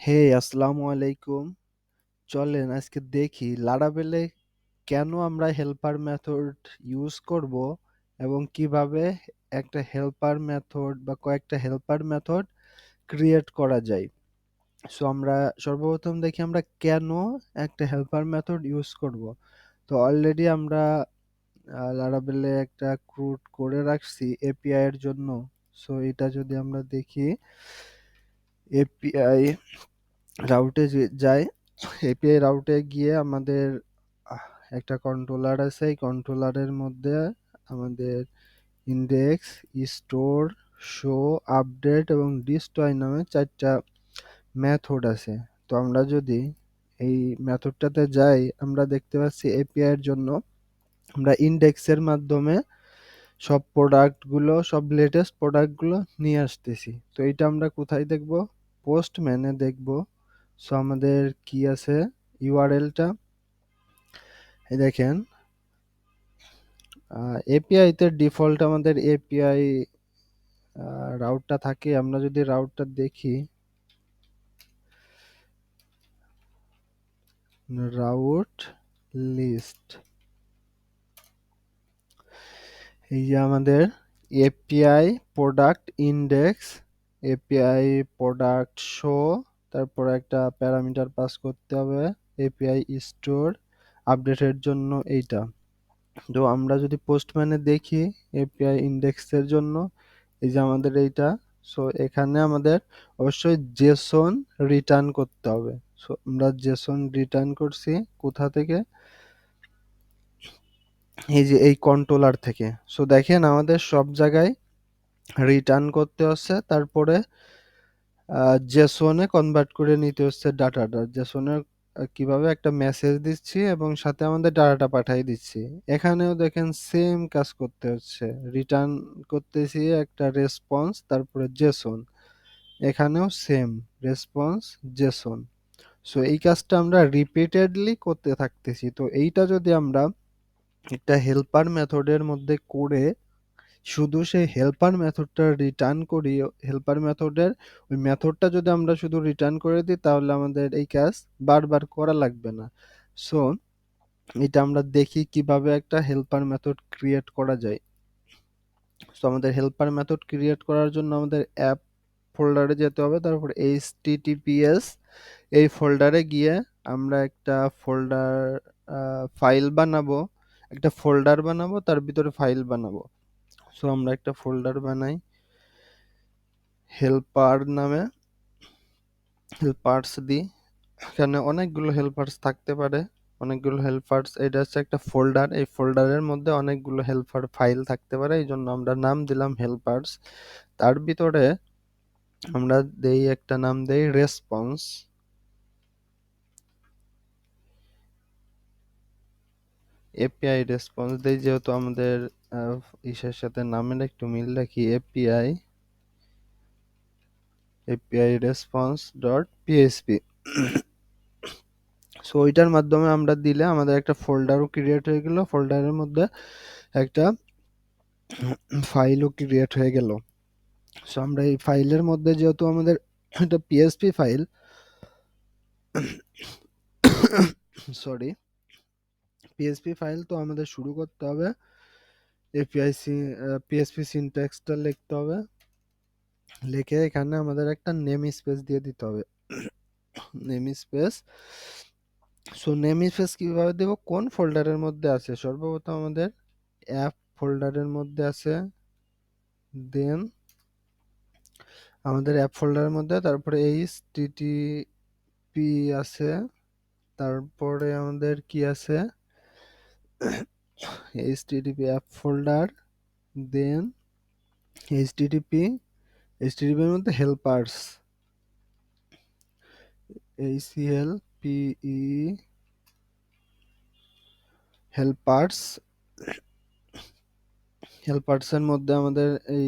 হে আসসালামু আলাইকুম। চলেন আজকে দেখি লারাভেলে কেন আমরা হেল্পার মেথড ইউজ করব এবং কিভাবে একটা হেল্পার মেথড বা কয়েকটা হেল্পার মেথড ক্রিয়েট করা যায়। সো আমরা সর্বপ্রথম দেখি আমরা কেন একটা হেল্পার মেথড ইউজ করব। তো অলরেডি আমরা লারাভেলে একটা ক্রুড করে রাখছি এপিআই এর জন্য। সো এটা যদি আমরা দেখি এপিআই রাউটে যাই, এপিআই রাউটে গিয়ে আমাদের আহ, একটা কন্ট্রোলার আছে। এই কন্ট্রোলারের মধ্যে আমাদের ইন্ডেক্স, স্টোর, শো, আপডেট এবং ডিস্ট্রয় নামে চারটা মেথড আছে। তো আমরা যদি এই মেথডটাতে যাই, আমরা দেখতে পাচ্ছি এপিআই এর জন্য আমরা ইন্ডেক্সের মাধ্যমে সব প্রোডাক্টগুলো, সব লেটেস্ট প্রোডাক্টগুলো নিয়ে আসতেছি। তো এটা আমরা কোথায় দেখব? পোস্টম্যানে দেখব। সো আমাদের কি আছে ইউআরএলটা, এই দেখেন এপিআই তে ডিফল্ট আমাদের এপিআই রাউটটা থাকে। আমরা যদি রাউটটা দেখি, রাউট লিস্ট, এই যে আমাদের API product index, API product show, তারপর একটা প্যারামিটার পাস করতে হবে এপিআই স্টোর আপডেটের জন্য এইটা। তো আমরা যদি পোস্টম্যানে দেখি এপিআই ইন্ডেক্সের জন্য এই যে আমাদের এইটা। সো এখানে আমাদের অবশ্যই জেসন রিটার্ন করতে হবে। সো আমরা জেসন রিটার্ন করছি কোথা থেকে? এই যে এই কন্ট্রোলার থেকে। সো দেখেন আমাদের সব জায়গায় রিটার্ন করতে হচ্ছে, তারপরে জেসনে কনভার্ট করে নিতে হচ্ছে ডাটাটা। জেসনে কিভাবে একটা মেসেজ দিচ্ছি এবং সাথে আমাদের ডাটাটা পাঠিয়ে দিচ্ছি। এখানেও দেখেন সেম কাজ করতে হচ্ছে, রিটার্ন করতেছি একটা রেসপন্স, তারপরে জেসন, এখানেও সেম রেসপন্স, জেসন। সো এই কাজটা আমরা রিপিটেডলি করতে থাকতেছি। তো এইটা যদি আমরা একটা হেল্পার মেথডের মধ্যে করে শুধু সেই হেল্পার মেথডটা রিটার্ন করি, হেল্পার মেথডের ওই মেথডটা যদি আমরা শুধু রিটার্ন করে দিই, তাহলে আমাদের এই কাজ বারবার করা লাগবে না। সো এটা আমরা দেখি কিভাবে একটা হেল্পার মেথড ক্রিয়েট করা যায়। সো আমাদের হেল্পার মেথড ক্রিয়েট করার জন্য আমাদের অ্যাপ ফোল্ডারে যেতে হবে, তারপর এইচটিটিপিএস এই ফোল্ডারে গিয়ে আমরা একটা ফোল্ডার ফাইল বানাবো, একটা ফোল্ডার বানাবো, তার ভিতরে ফাইল বানাবো। সো আমরা একটা ফোল্ডার বানাই হেল্পার নামে, হেল্পার্স দিই। এখানে অনেকগুলো হেল্পার্স থাকতে পারে, অনেকগুলো হেল্পার্স, এটা হচ্ছে একটা ফোল্ডার, এই ফোল্ডারের মধ্যে অনেকগুলো হেল্পার ফাইল থাকতে পারে, এই জন্য আমরা নাম দিলাম হেল্পার্স। তার ভিতরে আমরা দেই একটা নাম দেই রেসপন্স, এপিআই রেসপন্স দেই, যেহেতু আমাদের ইসের সাথে নামের একটু মিল রাখি, API, API response dot PHP. So ওইটার মাধ্যমে আমরা দিলে আমাদের একটা ফোল্ডারও ক্রিয়েট হয়ে গেল, ফোল্ডারের মধ্যে একটা ফাইলও ক্রিয়েট হয়ে গেল। সো আমরা এই ফাইলের মধ্যে যেহেতু আমাদের একটা PSP file, sorry, PSP file, তো আমাদের শুরু করতে হবে এপিআই পিএসপি সিনট্যাক্সটা লিখতে হবে, লিখে এখানে আমাদের একটা নেম স্পেস দিয়ে দিতে হবে, name space. So name space কিভাবে দেব, কোন ফোল্ডারের মধ্যে আছে? সর্বপ্রথম আমাদের অ্যাপ ফোল্ডারের মধ্যে আছে, দেন আমাদের অ্যাপ ফোল্ডারের মধ্যে, তারপরে এইচটিটিপি আছে, তারপরে আমাদের কি আছে, এইচটিটিপি অ্যাপ ফোল্ডার, দেন এইচটিটিপি, এইচটিটিপির মধ্যে হেল্পার্স, এইচএলপিই হেল্পার্স, হেল্পার্সের মধ্যে আমাদের এই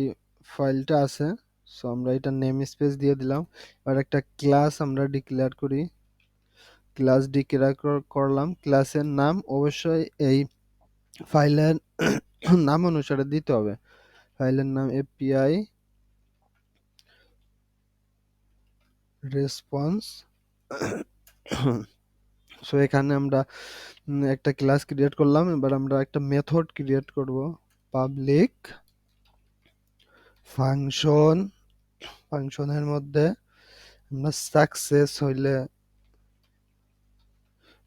ফাইলটা আছে। সো আমরা এটা নেম স্পেস দিয়ে দিলাম। আর একটা ক্লাস আমরা ডিক্লেয়ার করি, ক্লাস ডিক্লেয়ার করলাম, ক্লাসের নাম অবশ্যই এই ফাইলের নাম অনুসারে দিতে হবে। ফাইলের নাম এপিআই রেসপন্স। সো এখানে আমরা একটা ক্লাস ক্রিয়েট করলাম, এবার আমরা একটা মেথড ক্রিয়েট করব। পাবলিক ফাংশন, ফাংশনের মধ্যে আমরা সাকসেস হইলে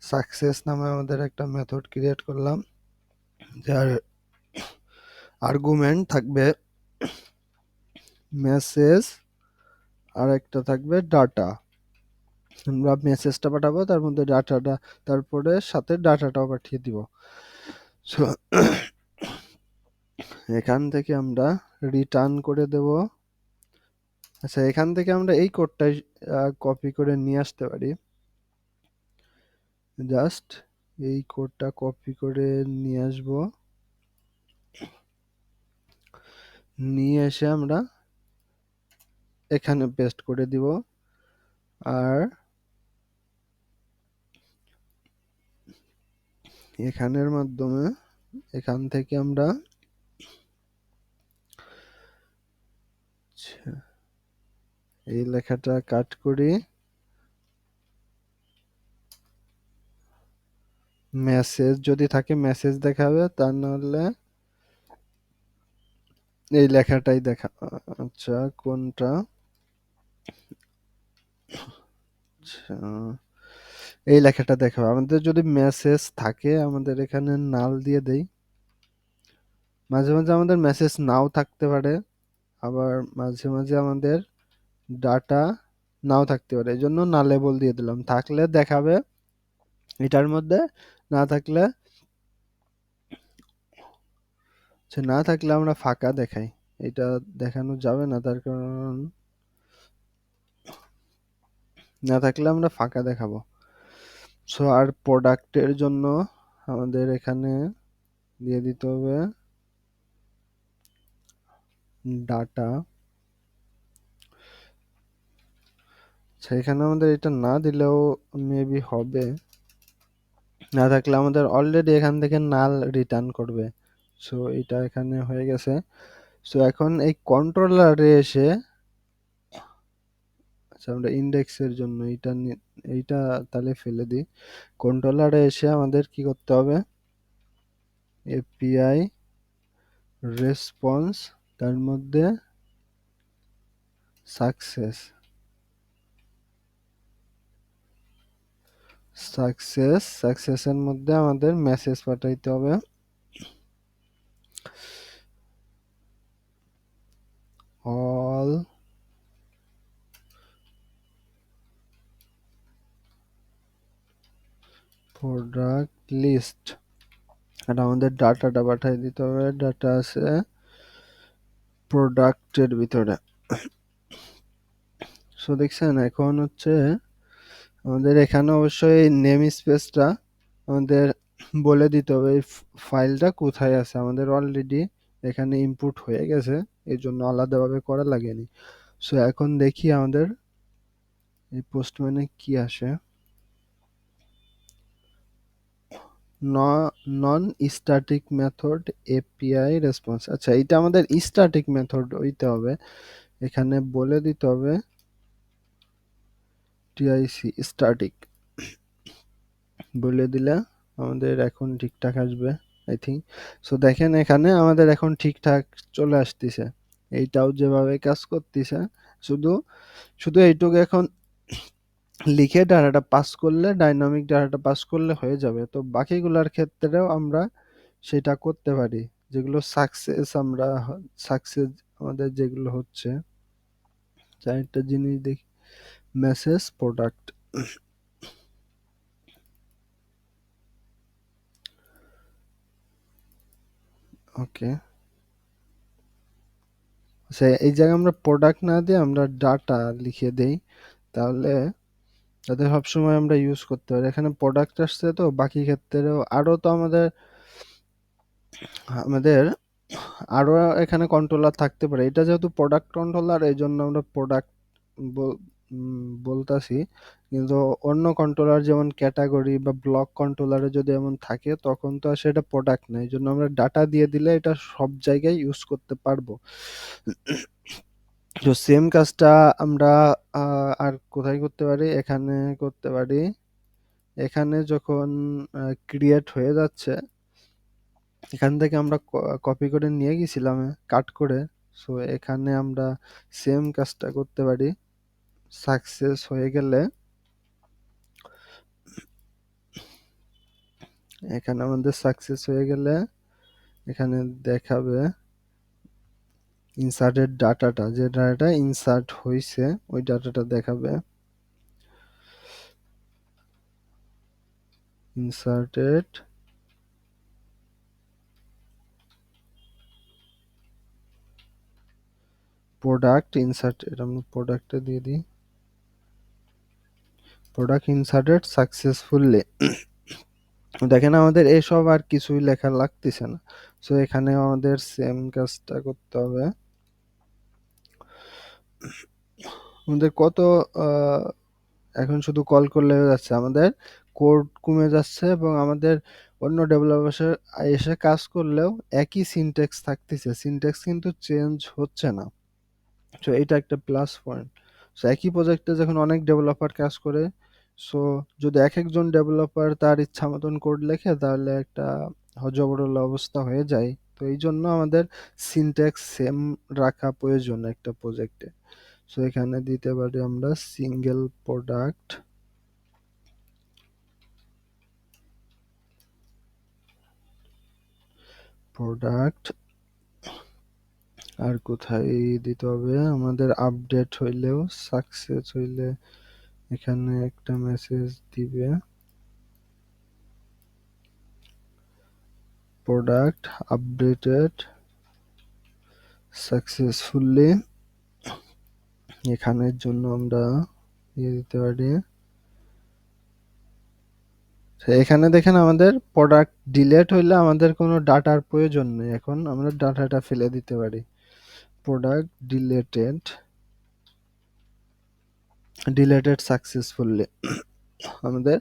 সাকসেস নামে আমাদের একটা মেথড ক্রিয়েট করলাম, যার আর্গুমেন্ট থাকবে মেসেজ আর একটা থাকবে ডাটা। আমরা মেসেজটা পাঠাবো, তার মধ্যে ডাটাটা, তারপরে সাথে ডাটাটাও পাঠিয়ে দিব। সো এখান থেকে আমরা রিটার্ন করে দেব। আচ্ছা, এখান থেকে আমরা এই কোডটাই কপি করে নিয়ে আসতে পারি। জাস্ট এই কোডটা কপি করে নিয়ে আসব, নিয়ে এসে আমরা এখানে পেস্ট করে দিব। আর এখানের মাধ্যমে এখান থেকে আমরা এই লেখাটা কাট করি, মেসেজ যদি থাকে মেসেজ দেখাবে, তা নাহলে এই লেখাটাই দেখা। আচ্ছা, কোনটা? আচ্ছা, এই লেখাটা দেখাবে। আমাদের যদি মেসেজ থাকে আমাদের এখানে নাল দিয়ে দেই। মাঝে মাঝে আমাদের মেসেজ নাও থাকতে পারে, আবার মাঝে মাঝে আমাদের ডাটা নাও থাকতে পারে, এই জন্য না লেবল দিয়ে দিলাম। থাকলে দেখাবে এটার মধ্যে, না থাকলে না থাকলে আমরা ফাঁকা দেখাই। এটা দেখানো যাবে না, তার কারণ না থাকলে আমরা ফাঁকা দেখাবো। সো আর প্রোডাক্টের জন্য আমাদের এখানে দিয়ে দিতে হবে ডাটা। সেখানে আমাদের এটা না দিলেও মেবি হবে, না থাকলে আমাদের অলরেডি এখান থেকে নাল রিটার্ন করবে। সো এটা এখানে হয়ে গেছে। সো এখন এই কন্ট্রোলারে এসে, আচ্ছা আমরা ইন্ডেক্সের জন্য এইটা তাহলে ফেলে দিই। কন্ট্রোলারে এসে আমাদের কি করতে হবে, এপিআই রেসপন্স, তার মধ্যে সাকসেস, সাকসেসের মধ্যে আমাদের মেসেজ পাঠাইতে হবে। অল প্রোডাক্ট লিস্ট, আর আমাদের ডাটাটা পাঠিয়ে দিতে হবে। ডাটা আছে প্রোডাক্টের ভিতরে। সো দেখছেন, এখন হচ্ছে আমাদের এখানে অবশ্যই নেম স্পেসটা আমাদের বলে দিতে হবে এই ফাইলটা কোথায় আছে। আমাদের অলরেডি এখানে ইনপুট হয়ে গেছে, এই জন্য আলাদাভাবে করা লাগেনি। সো এখন দেখি আমাদের এই পোস্টম্যানে কি আসে। Non static method API response. আচ্ছা, এটা আমাদের স্ট্যাটিক মেথড হইতে হবে, এখানে বলে দিতে হবে টিআইসি স্ট্যাটিক বলে দিলে আমাদের এখন ঠিকঠাক আসবে আই থিঙ্ক। সো দেখেন এখানে আমাদের এখন ঠিকঠাক চলে আসতেছে, এইটাও যেভাবে কাজ করতেছে। শুধু শুধু এইটুকু এখন লিখে ডাটাটা পাস করলে, ডাইনামিক ডাটাটা পাস করলে হয়ে যাবে। তো বাকিগুলোর ক্ষেত্রেও আমরা সেটা করতে পারি, যেগুলো সাকসেস আমরা সাকসেস আমাদের যেগুলো হচ্ছে। চারটা জিনিস দেখি, মেসেজ, প্রোডাক্ট। ওকে, আচ্ছা এই জায়গায় আমরা প্রোডাক্ট না দিয়ে আমরা ডাটা লিখে দেই, তাহলে যাতে সবসময় আমরা ইউজ করতে পারি। এখানে প্রোডাক্ট আসছে, তো বাকি ক্ষেত্রেও আরো তো আমাদের আমাদের আরো এখানে কন্ট্রোলার থাকতে পারে। এটা যেহেতু প্রোডাক্ট কন্ট্রোলার, এই জন্য আমরা প্রোডাক্ট বলতাছি। কিন্তু অন্য কন্ট্রোলার যেমন ক্যাটাগরি বা ব্লক কন্ট্রোলারে যদি এমন থাকে, তখন তো আর সেটা প্রোডাক্ট না। এই জন্য আমরা ডাটা দিয়ে দিলে এটা সব জায়গায় ইউজ করতে পারবো। তো সেম কাজটা আমরা আর কোথায় করতে পারি? এখানে করতে পারি। এখানে যখন ক্রিয়েট হয়ে যাচ্ছে, এখান থেকে আমরা কপি করে নিয়ে গেছিলাম কাট করে। সো এখানে আমরা সেম কাজটা করতে পারি। সাকসেস হয়ে গেলে এখানে আমাদের সাকসেস হয়ে গেলে এখানে দেখাবে ইনসার্টেড ডাটাটা, যে ডাটাটা ইনসার্ট হয়েছে ওই ডাটাটা দেখাবে। ইনসার্টেড প্রোডাক্ট ইনসার্ট, এটা আমরা প্রোডাক্টে দিয়ে দিই, প্রোডাক্ট ইনসার্টেড সাকসেসফুলি। দেখেন আমাদের এসব আর কিছুই লেখা লাগতেছে না। সো এখানে আমাদের সেম কাজটা করতে হবে। আমাদের কত আহ, এখন শুধু কল করলে হয়ে যাচ্ছে, আমাদের কোড কমে যাচ্ছে এবং আমাদের অন্য ডেভেলপার এসে কাজ করলেও একই সিনট্যাক্স থাকতেছে, সিনট্যাক্স কিন্তু চেঞ্জ হচ্ছে না। সো এটা একটা প্লাস পয়েন্ট। সো একই প্রজেক্টে যখন অনেক ডেভেলপার কাজ করে, সো যদি এক একজন ডেভেলপার তার ইচ্ছা মতন কোড লেখে তাহলে একটা হজবরল অবস্থা হয়ে যায়। তো এই জন্য আমাদের সিনট্যাক্স সেম রাখা প্রয়োজন একটা প্রজেক্টে। সো এখানে দিতে পারি আমরা সিঙ্গেল প্রোডাক্ট, প্রোডাক্ট। আর কোথায় দিতে হবে? আমাদের আপডেট হইলেও, সাকসেস হইলে এখানে একটা মেসেজ দিবে, প্রোডাক্ট আপডেটেড সাকসেসফুলি। এখানের জন্য আমরা দিয়ে দিতে পারি। তো এখানে দেখেন আমাদের প্রোডাক্ট ডিলেট হইলে আমাদের কোনো ডাটার প্রয়োজন নেই, এখন আমরা ডাটাটা ফেলে দিতে পারি। Product deleted successfully. আমাদের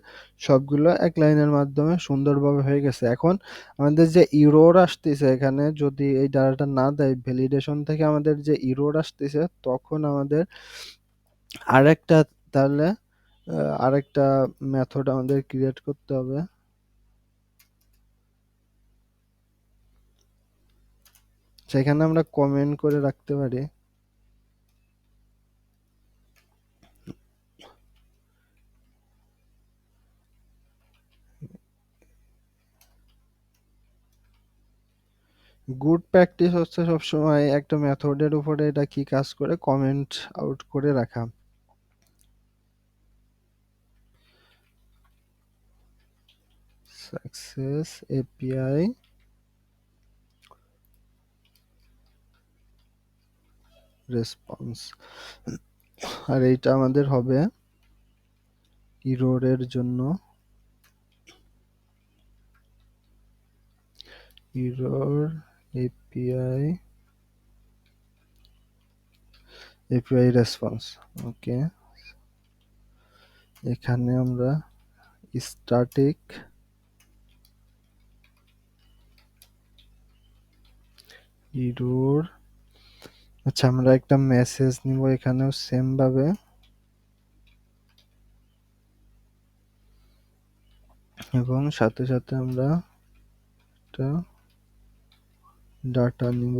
সবগুলো এক লাইনের মাধ্যমে সুন্দরভাবে হয়ে গেছে। এখন আমাদের যে ইরোর আসতেছে, এখানে যদি এই ডাটাটা না দেয় ভ্যালিডেশন থেকে আমাদের যে ইরোর আসতেছে, তখন আমাদের আরেকটা, তাহলে আরেকটা মেথড আমাদের ক্রিয়েট করতে হবে। সেখানে আমরা কমেন্ট করে রাখতে পারি গুড প্র্যাকটিস হচ্ছে সবসময় একটা মেথডের উপরে এটা কি কাজ করে কমেন্ট আউট করে রাখা। Success API response. আর এইটা আমাদের হবে ইরোরের জন্য, ইরোর এপিআই এপিআই রেসপন্স। ওকে, এখানে আমরা স্ট্যাটিক ইরোর, আচ্ছা আমরা একটা মেসেজ নিব এখানেও সেম ভাবে, এবং সাথে সাথে আমরা একটা ডাটা নিব,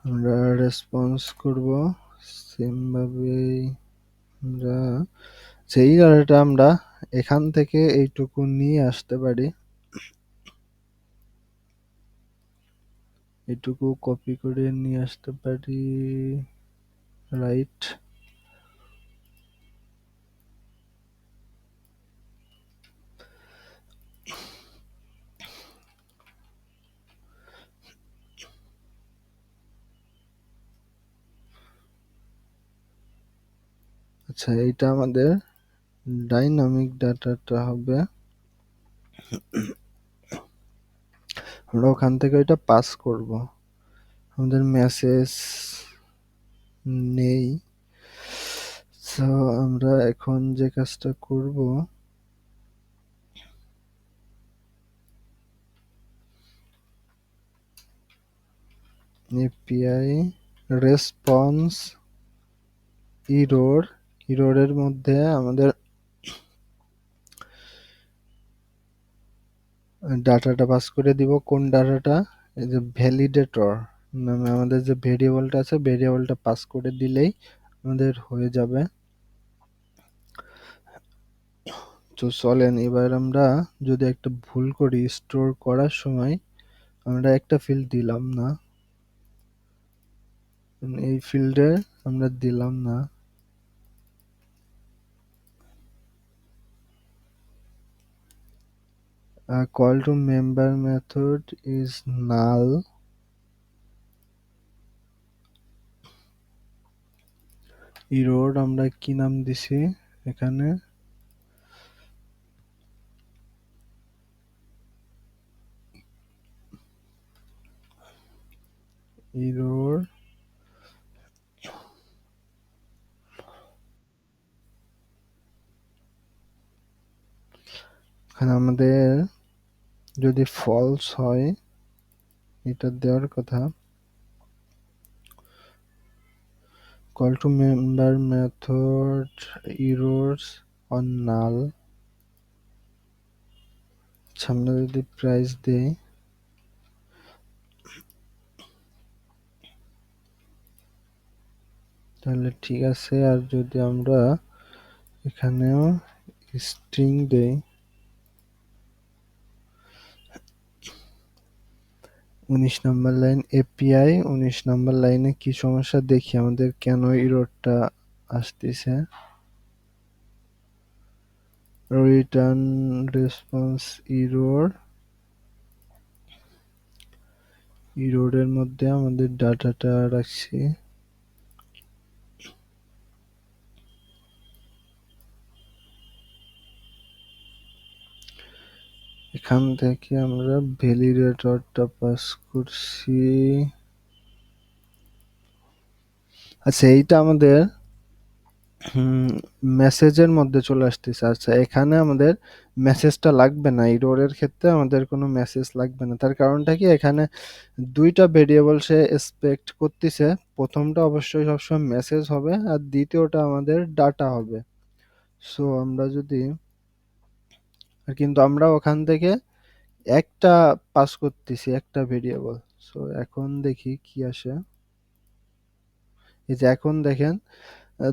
আমরা রেসপন্স করব সেম ভাবেই। আমরা সেই ডাটাটা আমরা এখান থেকে এইটুকু নিয়ে আসতে পারি, এটুকু কপি করে নিয়ে আসতে পারি, রাইট। আচ্ছা এইটা আমাদের ডাইনামিক ডাটাটা হবে, আমরা ওখান থেকে ওইটা পাস করব। আমাদের মেসেজ নেই, সো আমরা এখন যে কাজটা করব, এপিআই রেসপন্স ইরোর, ইরোরের মধ্যে আমাদের ডাটাটা পাস করে দিব। কোন ডাটাটা? এই যে ভ্যালিডেটর নামে আমাদের যে ভেরিয়েবলটা আছে, ভেরিয়েবলটা পাস করে দিলেই আমাদের হয়ে যাবে। তো চলেন এবার আমরা যদি একটা ভুল করি স্টোর করার সময়, আমরা একটা ফিল্ড দিলাম না, এই ফিল্ডে আমরা দিলাম না। Call to member method is null. error আমরা কি নাম দিছি এখানে? error এখানে আমাদের যদি false হয়, এটা দেওয়ার কথা। call to member method errors on null। আমরা যদি প্রাইস দেই, তাহলে ঠিক আছে। আর যদি আমরা এখানেও স্ট্রিং দেই, 19 নম্বর লাইন এপিআই, 19 নম্বর লাইনে কি সমস্যা দেখি আমাদের, কেন এররটা আসতেছে। রিটার্ন রেসপন্স এরর, এররের মধ্যে আমাদের ডাটাটা রাখছি। এখান থেকে আমরা ভ্যালিডেটরটা পাস করছি। আচ্ছা, এইটা আমাদের মেসেজের মধ্যে চলে আসতেছে। আচ্ছা, এখানে আমাদের মেসেজটা লাগবে না, এররের ক্ষেত্রে আমাদের কোনো মেসেজ লাগবে না। তার কারণটা কি, এখানে দুইটা ভেরিয়েবল সে এক্সপেক্ট করতেছে। প্রথমটা অবশ্যই সবসময় মেসেজ হবে, আর দ্বিতীয়টা আমাদের ডাটা হবে। সো আমরা যদি, কিন্তু আমরা ওখান থেকে একটা পাস করতেছি, একটা ভেরিয়েবল। সো এখন দেখি কি আসে। এই যে এখন দেখেন,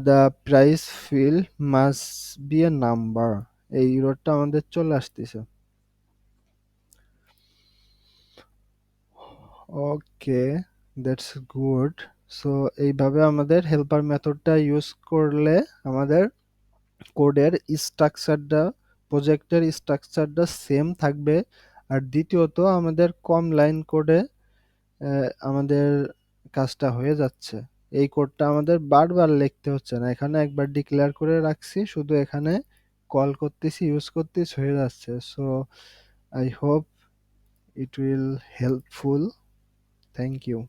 the price fill must be a number, এই ইররটা আমাদের চলে আসতেছে। ওকে, দ্যাটস গুড। সো এইভাবে আমাদের হেল্পার মেথডটা ইউজ করলে আমাদের কোডের স্ট্রাকচারটা, প্রজেক্টের স্ট্রাকচারটা সেম থাকবে। আর দ্বিতীয়ত আমাদের কম লাইন কোডে আমাদের কাজটা হয়ে যাচ্ছে। এই কোডটা আমাদের বারবার লিখতে হচ্ছে না, এখানে একবার ডিক্লেয়ার করে রাখছি, শুধু এখানে কল করতেছি, ইউজ করতেছি, হয়ে যাচ্ছে। So I hope it will helpful. Thank you.